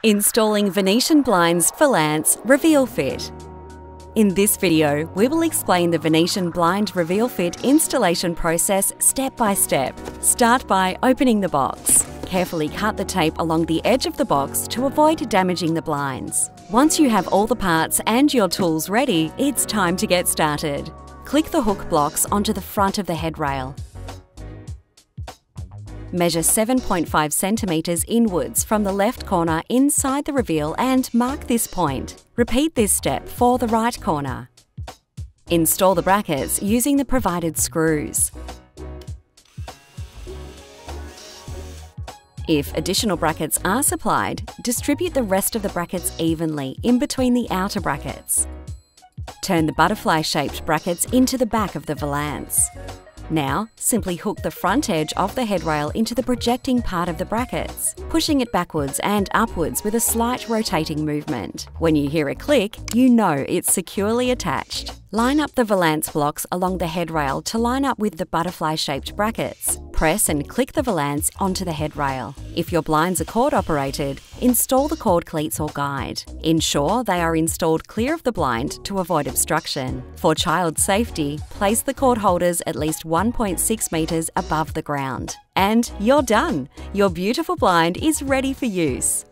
Installing Venetian Blinds Valance Reveal Fit. In this video, we will explain the Venetian Blind Reveal Fit installation process step by step. Start by opening the box. Carefully cut the tape along the edge of the box to avoid damaging the blinds. Once you have all the parts and your tools ready, it's time to get started. Click the hook blocks onto the front of the headrail. Measure 7.5 centimetres inwards from the left corner inside the reveal and mark this point. Repeat this step for the right corner. Install the brackets using the provided screws. If additional brackets are supplied, distribute the rest of the brackets evenly in between the outer brackets. Turn the butterfly-shaped brackets into the back of the valance. Now, simply hook the front edge of the headrail into the projecting part of the brackets, pushing it backwards and upwards with a slight rotating movement. When you hear a click, you know it's securely attached. Line up the valance blocks along the headrail to line up with the butterfly-shaped brackets. Press and click the valance onto the headrail. If your blinds are cord-operated, install the cord cleats or guide. Ensure they are installed clear of the blind to avoid obstruction. For child safety, place the cord holders at least 1.6 metres above the ground. And you're done! Your beautiful blind is ready for use.